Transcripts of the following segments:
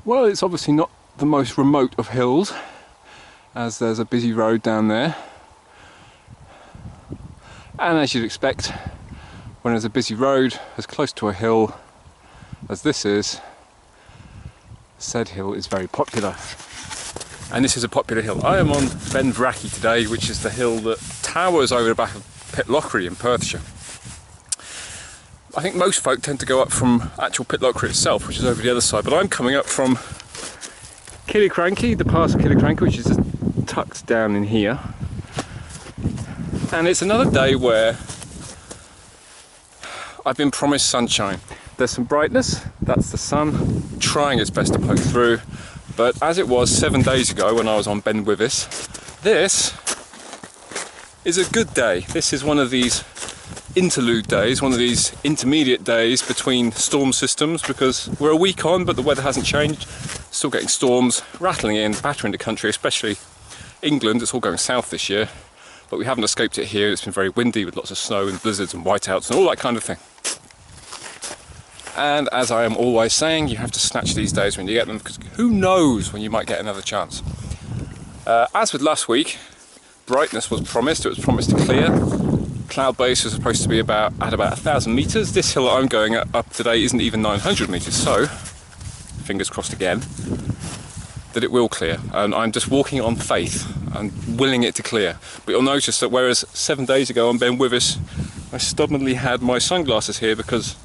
Well, it's obviously not the most remote of hills, as there's a busy road down there. And as you'd expect, when there's a busy road as close to a hill as this is, said hill is very popular. And this is a popular hill. I am on Ben Vrackie today, which is the hill that towers over the back of Pitlochry in Perthshire. I think most folk tend to go up from actual Pitlochry itself, which is over the other side, but I'm coming up from Killiecrankie, the pass of Killiecrankie, which is just tucked down in here. And it's another day where I've been promised sunshine. There's some brightness, that's the sun trying its best to poke through, but as it was 7 days ago when I was on Ben Wyvis, this is a good day. This is one of these interlude days, one of these intermediate days between storm systems, because we're a week on but the weather hasn't changed. Still getting storms rattling in, battering the country, especially England. It's all going south this year, but we haven't escaped it here. It's been very windy with lots of snow and blizzards and whiteouts and all that kind of thing. And as I am always saying, you have to snatch these days when you get them, because who knows when you might get another chance. As with last week, brightness was promised. It was promised to clear. Cloud base was supposed to be at about 1,000 metres. This hill that I'm going up today isn't even 900 metres, so fingers crossed again that it will clear. And I'm just walking on faith and willing it to clear. But you'll notice that whereas 7 days ago on Ben Wyvis, I stubbornly had my sunglasses here because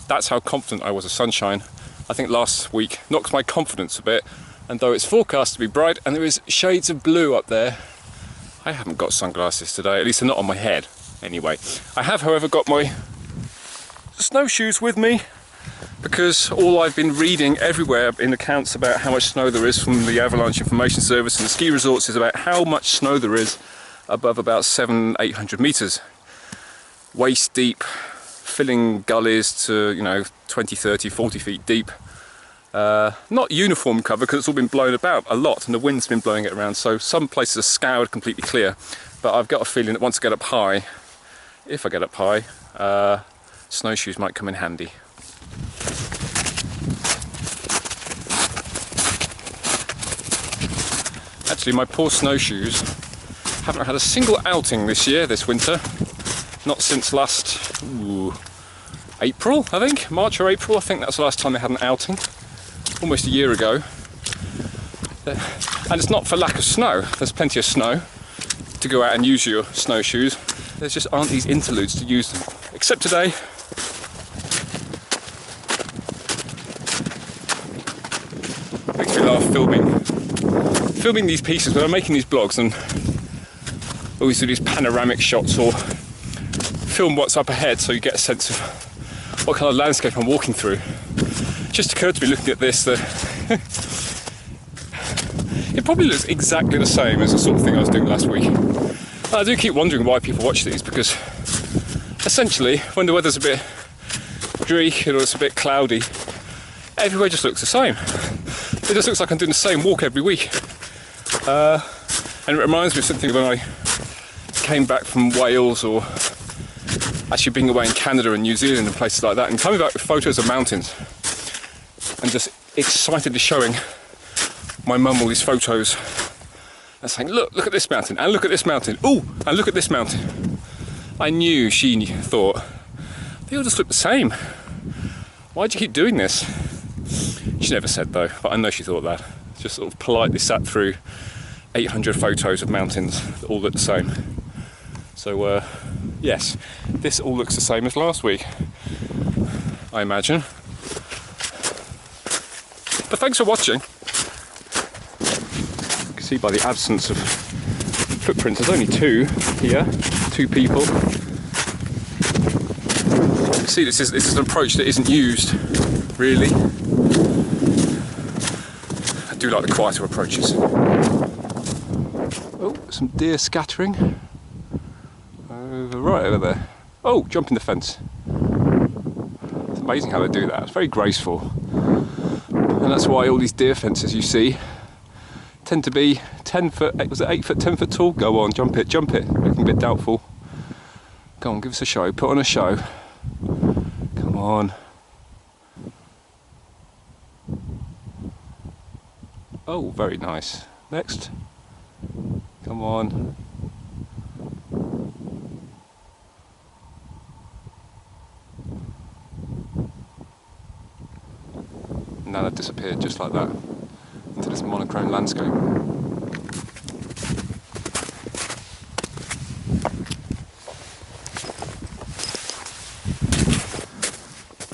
that's how confident I was of sunshine. I think last week knocked my confidence a bit, and though it's forecast to be bright and there is shades of blue up there, I haven't got sunglasses today, at least they're not on my head. Anyway, I have, however, got my snowshoes with me, because all I've been reading everywhere in accounts about how much snow there is from the Avalanche Information Service and the ski resorts is about how much snow there is above about 700-800 metres. Waist deep, filling gullies to, 20, 30, 40 feet deep. Not uniform cover, because it's all been blown about a lot and the wind's been blowing it around, so some places are scoured completely clear. But I've got a feeling that once I get up high, if I get up high, snowshoes might come in handy. Actually, my poor snowshoes haven't had a single outing this winter. Not since last April, I think. March or April, I think that's the last time they had an outing. Almost a year ago. And it's not for lack of snow. There's plenty of snow to go out and use your snowshoes. There just aren't these interludes to use them. Except today. Makes me laugh filming these pieces when I'm making these blogs, and always do these panoramic shots or film what's up ahead so you get a sense of what kind of landscape I'm walking through. It just occurred to me looking at this that it probably looks exactly the same as the sort of thing I was doing last week. And I do keep wondering why people watch these, because essentially when the weather's a bit dreary or it's a bit cloudy, everywhere just looks the same. It just looks like I'm doing the same walk every week. And it reminds me of something when I came back from Wales, or actually being away in Canada and New Zealand and places like that, and coming back with photos of mountains and just excitedly showing my mum all these photos and saying, look at this mountain, and look at this mountain, ooh, and look at this mountain. I knew she thought, they all just look the same. Why do you keep doing this? She never said though, but I know she thought that. Just sort of politely sat through 800 photos of mountains that all look the same. So yes, this all looks the same as last week, I imagine. But thanks for watching. You can see by the absence of footprints, there's only two here, two people. You can see this is an approach that isn't used, really. I do like the quieter approaches. Oh, some deer scattering. Right over there. Oh, jumping the fence. It's amazing how they do that. It's very graceful. And that's why all these deer fences you see tend to be 10 foot, was it 8 foot, 10 foot tall? Go on, jump it. Looking a bit doubtful. Go on, give us a show. Put on a show. Come on. Oh, very nice. Next. Come on. Now they've disappeared just like that into this monochrome landscape.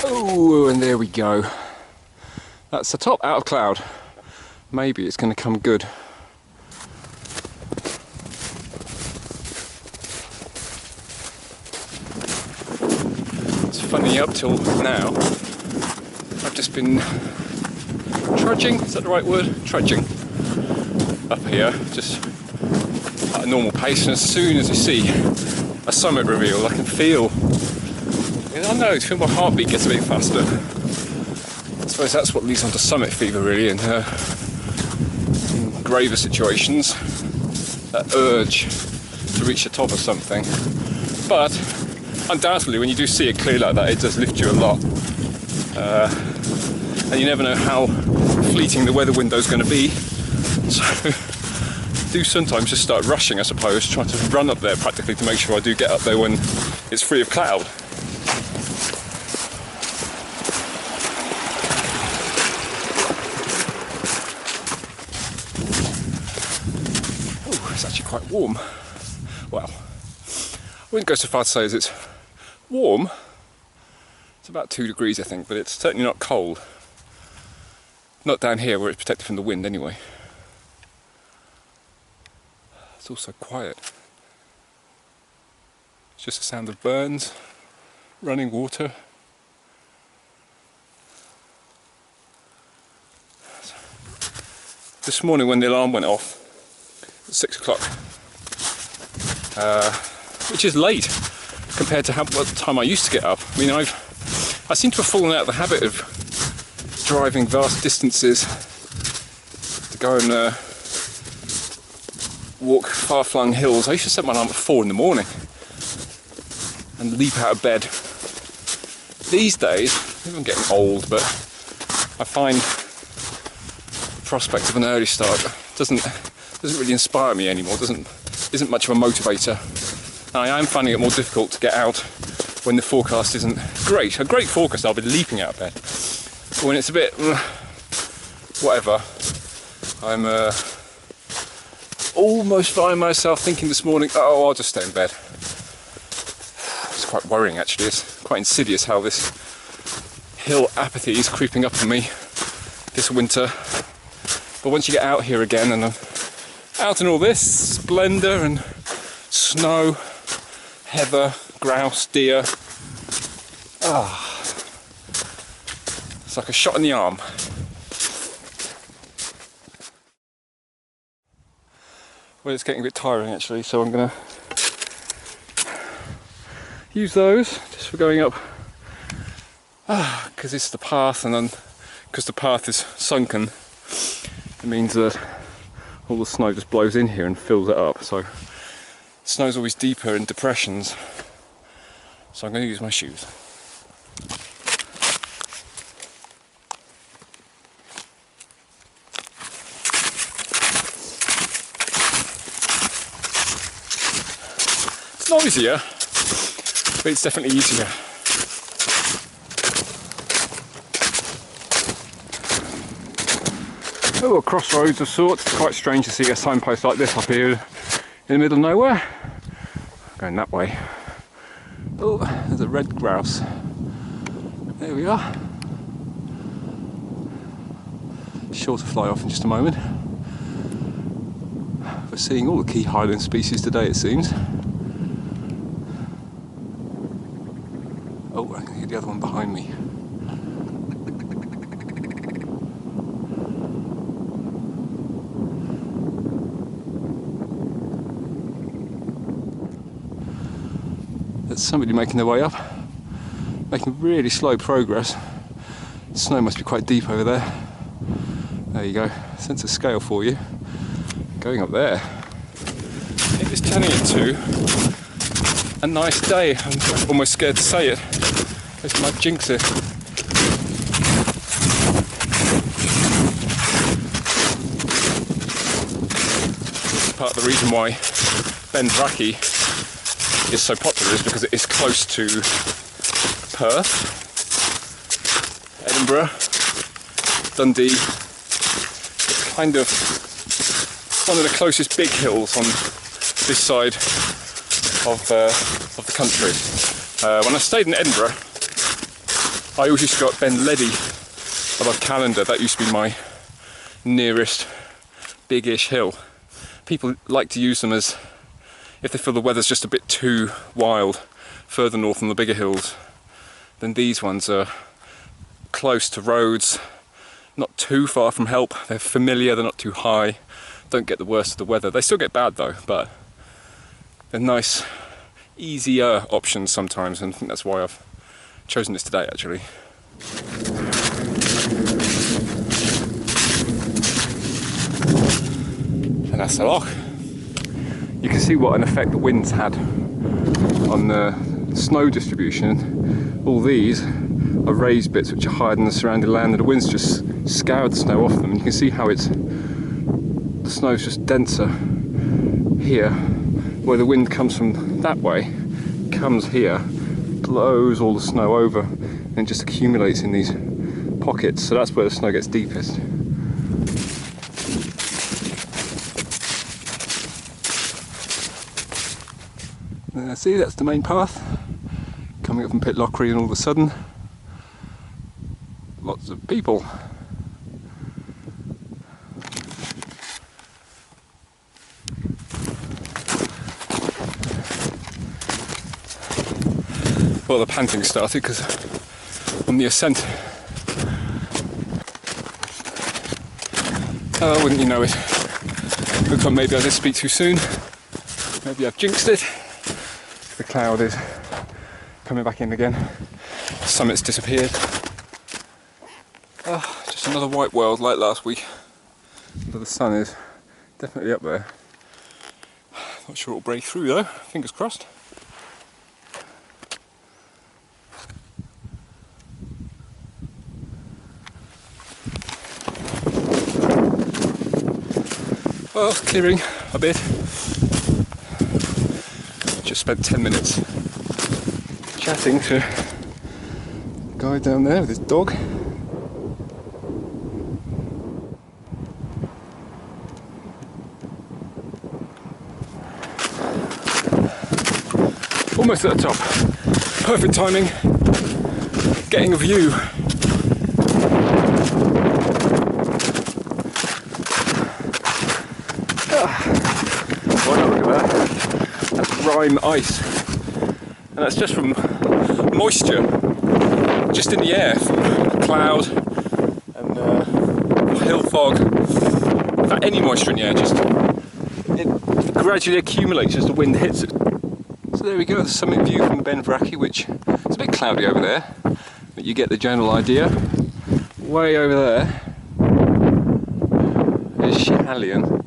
Oh, and there we go. That's the top out of cloud. Maybe it's going to come good. It's funny, up till now I've just been trudging, is that the right word? Trudging up here, just at a normal pace, and as soon as you see a summit reveal, I can feel, I know, my heartbeat gets a bit faster. I suppose that's what leads on to summit fever, really, and in graver situations, that urge to reach the top of something. But undoubtedly, when you do see it clear like that, it does lift you a lot. And you never know how fleeting the weather window is going to be. So do sometimes just start rushing, I suppose, trying to run up there practically to make sure I do get up there when it's free of cloud. Oh, it's actually quite warm. Well, I wouldn't go so far to say as it's warm. It's about 2 degrees, I think, but it's certainly not cold. Not down here where it's protected from the wind anyway. It's also quiet. It's just the sound of burns, running water. This morning when the alarm went off at 6 o'clock, which is late compared to what time I used to get up. I mean, I seem to have fallen out of the habit of driving vast distances to go and walk far-flung hills. I used to set my alarm at 4 in the morning and leap out of bed. These days, maybe I'm getting old, but I find the prospect of an early start doesn't really inspire me anymore. Isn't much of a motivator. And I am finding it more difficult to get out when the forecast isn't great. A great forecast, I'll be leaping out of bed. But when it's a bit whatever, I'm almost finding myself thinking this morning, oh, I'll just stay in bed. It's quite worrying, actually. It's quite insidious how this hill apathy is creeping up on me this winter. But once you get out here again, and I'm out in all this splendour and snow, heather, grouse, deer, it's like a shot in the arm. Well, it's getting a bit tiring actually, so I'm going to use those just for going up, because it's the path, and then because the path is sunken, it means that all the snow just blows in here and fills it up. So snow's always deeper in depressions, so I'm going to use my shoes. It's noisier, but it's definitely easier. Oh, a crossroads of sorts. It's quite strange to see a signpost like this up here in the middle of nowhere. Going that way. Oh, there's a red grouse. There we are. Sure to fly off in just a moment. We're seeing all the key highland species today, it seems. Oh, I can hear the other one behind me. There's somebody making their way up, making really slow progress. The snow must be quite deep over there. There you go, sense of scale for you. Going up there. It is turning into a nice day. I'm almost scared to say it. This might jinx it. part of the reason why Ben Vrackie is so popular is because it is close to Perth, Edinburgh, Dundee. It's kind of one of the closest big hills on this side of the country. When I stayed in Edinburgh, I always used to go up Ben Ledi above Callander. That used to be my nearest big-ish hill. People like to use them as if they feel the weather's just a bit too wild further north on the bigger hills. Then these ones are close to roads, not too far from help. They're familiar, they're not too high, don't get the worst of the weather. They still get bad though, but they're nice, easier options sometimes, and I think that's why I've chosen this today actually. And that's the loch. You can see what an effect the wind's had on the snow distribution. All these are raised bits which are higher than the surrounding land, and the wind's just scoured the snow off them. And you can see how the snow's just denser here, where the wind comes from that way, comes here, blows all the snow over, and just accumulates in these pockets. So that's where the snow gets deepest. See, that's the main path coming up from Pitlochry, and all of a sudden lots of people. Well, the panting started because on the ascent, oh, wouldn't you know it, looks like maybe I did speak too soon, maybe I've jinxed it. The cloud is coming back in again. The summit's disappeared. Oh, just another white world like last week. But the sun is definitely up there. Not sure it'll break through though, fingers crossed. Well, clearing a bit. Just spent 10 minutes chatting to a guy down there with his dog. Almost at the top. Perfect timing. Getting a view. Wow, look at that. That's rime ice. And that's just from moisture just in the air, from cloud and hill fog. Without any moisture in the air, just it gradually accumulates as the wind hits it. So there we go, the summit view from Ben Vrackie, which is a bit cloudy over there, but you get the general idea. Way over there is Schiehallion,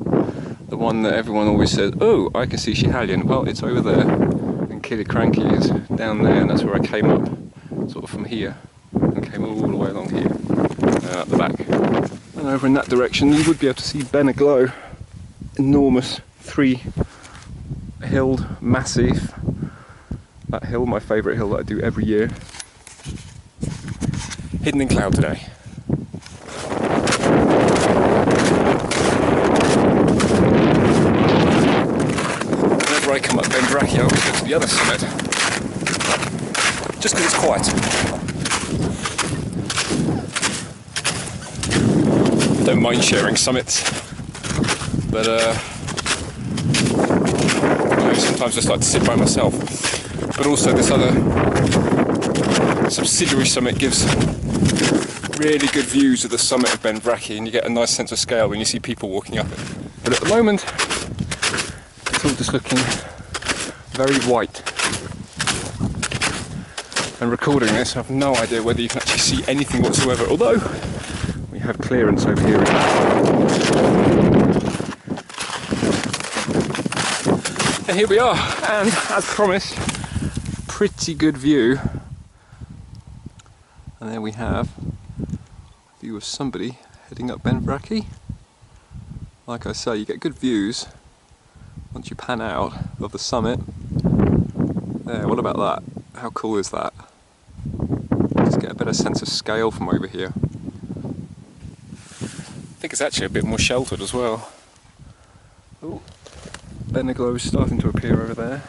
the one that everyone always says, oh, I can see Schiehallion. Well, it's over there, and Killiecrankie is down there, and that's where I came up, sort of from here, and came all the way along here, at the back. And over in that direction, you would be able to see Ben Aglow, enormous, 3-hilled massif. That hill, my favourite hill that I do every year. Hidden in cloud today. Whenever I come up Ben Vrackie, I always go to the other summit, just because it's quiet. I don't mind sharing summits, but I sometimes just like to sit by myself. But also this other subsidiary summit gives really good views of the summit of Ben Vrackie, and you get a nice sense of scale when you see people walking up it. But at the moment, it's all just looking very white. And recording this, I have no idea whether you can actually see anything whatsoever, although we have clearance over here. And here we are, and as promised, pretty good view. And there we have a view of somebody heading up Ben Vrackie. Like I say, you get good views once you pan out of the summit. There, what about that? How cool is that? Just get a better sense of scale from over here. I think it's actually a bit more sheltered as well. Oh, Beniglow is starting to appear over there.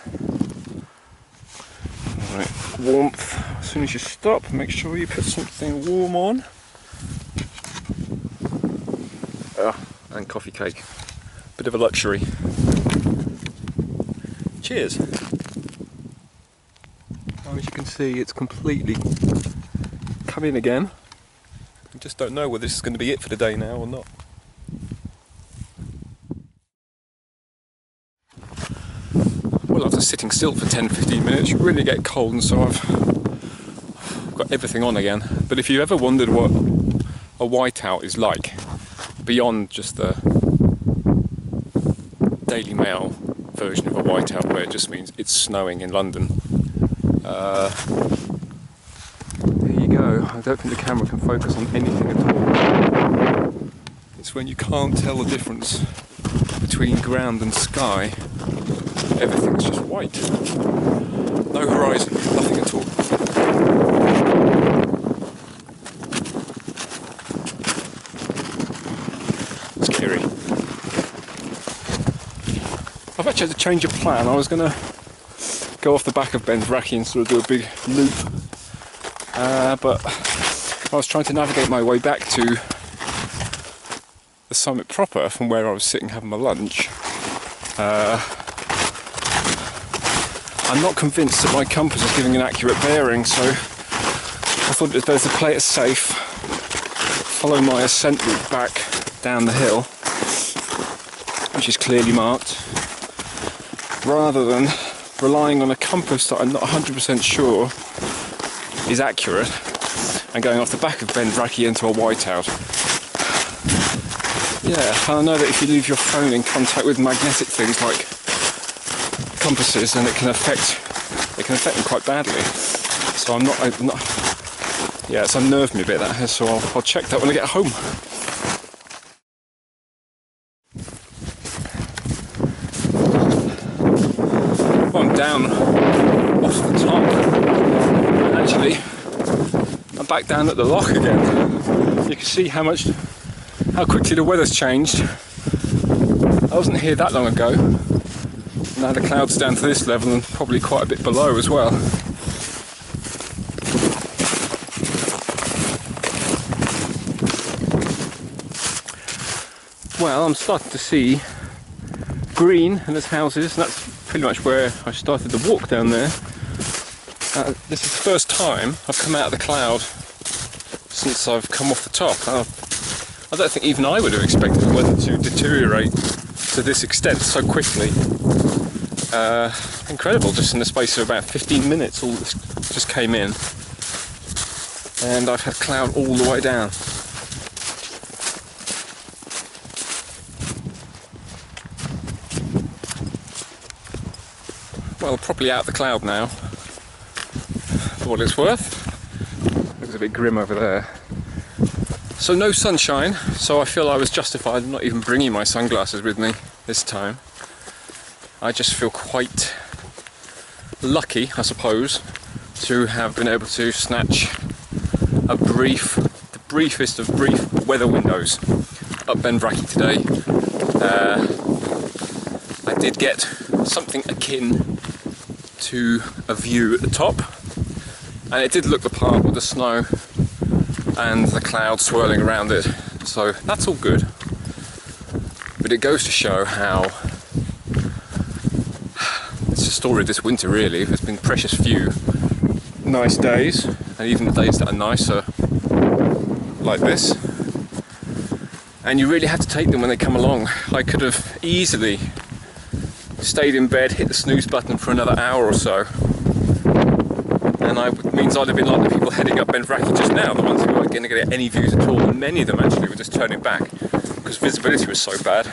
Right, warmth. As soon as you stop, make sure you put something warm on. And coffee cake. Bit of a luxury. Cheers. Oh, as you can see, it's completely come in again. I just don't know whether this is going to be it for the day now or not. Well, after sitting still for 10-15 minutes, you really get cold, and so I've got everything on again. But if you ever wondered what a whiteout is like, beyond just the Daily Mail version of a whiteout where it just means it's snowing in London, there you go. I don't think the camera can focus on anything at all. It's when you can't tell the difference between ground and sky. Everything's just white. No horizon, nothing at all. Scary. I've actually had to change of plan. I was going to go off the back of Ben Vrackie and sort of do a big loop. But I was trying to navigate my way back to the summit proper from where I was sitting having my lunch. I'm not convinced that my compass is giving an accurate bearing, so I thought it was better to play it safe, follow my ascent route back down the hill, which is clearly marked, rather than relying on a compass that I'm not 100% sure is accurate and going off the back of Ben Vrackie into a whiteout. Yeah, and I know that if you leave your phone in contact with magnetic things like compasses, then it can affect them quite badly. So I'm not yeah, it's unnerved me a bit, that has, so I'll check that when I get home. Well, I'm down off the top, and actually I'm back down at the lock again. You can see how quickly the weather's changed. I wasn't here that long ago. Now the clouds down to this level and probably quite a bit below as well. Well, I'm starting to see green and there's houses, and that's pretty much where I started the walk down there. This is the first time I've come out of the cloud since I've come off the top. I don't think even I would have expected the weather to deteriorate to this extent so quickly. Incredible, just in the space of about 15 minutes all this just came in, and I've had cloud all the way down. Well, properly out the cloud now, for what it's worth. Looks a bit grim over there. So no sunshine, so I feel I was justified in not even bringing my sunglasses with me this time. I just feel quite lucky, I suppose, to have been able to snatch the briefest of brief weather windows up Ben Vrackie today. I did get something akin to a view at the top, and it did look the part with the snow and the clouds swirling around it, so that's all good. But it goes to show how it's the story of this winter, really. There's been precious few nice days, and even the days that are nicer like this, and you really have to take them when they come along. I could have easily stayed in bed, hit the snooze button for another hour or so, and it means I'd have been like the people heading up Ben Vrackie just now, the ones who weren't going to get any views at all, and many of them actually were just turning back because visibility was so bad,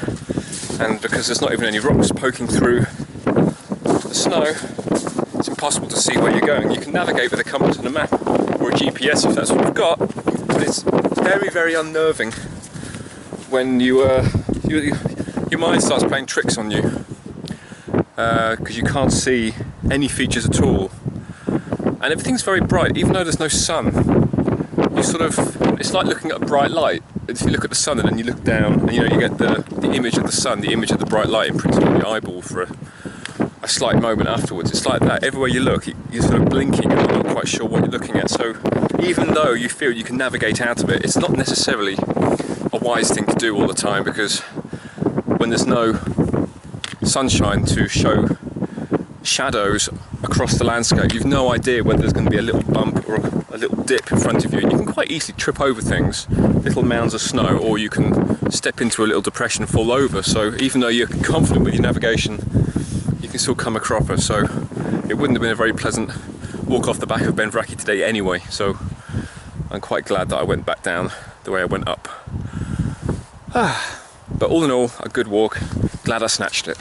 and because there's not even any rocks poking through the snow, it's impossible to see where you're going. You can navigate with a compass and a map or a GPS if that's what you've got, but it's very, very unnerving when your mind starts playing tricks on you. because you can't see any features at all. And everything's very bright, even though there's no sun. You sort of, it's like looking at a bright light. If you look at the sun and then you look down, and you know, you get the image of the sun, the image of the bright light imprinted on your eyeball for a slight moment afterwards. It's like that. Everywhere you look, you're sort of blinking and you're not quite sure what you're looking at. So even though you feel you can navigate out of it, it's not necessarily a wise thing to do all the time, because when there's no sunshine to show shadows across the landscape, you've no idea whether there's going to be a little bump or a little dip in front of you. You can quite easily trip over things, little mounds of snow, or you can step into a little depression and fall over. So even though you're confident with your navigation, you can still come a cropper. So it wouldn't have been a very pleasant walk off the back of Ben Vrackie today anyway. So I'm quite glad that I went back down the way I went up. But all in all, a good walk. Glad I snatched it.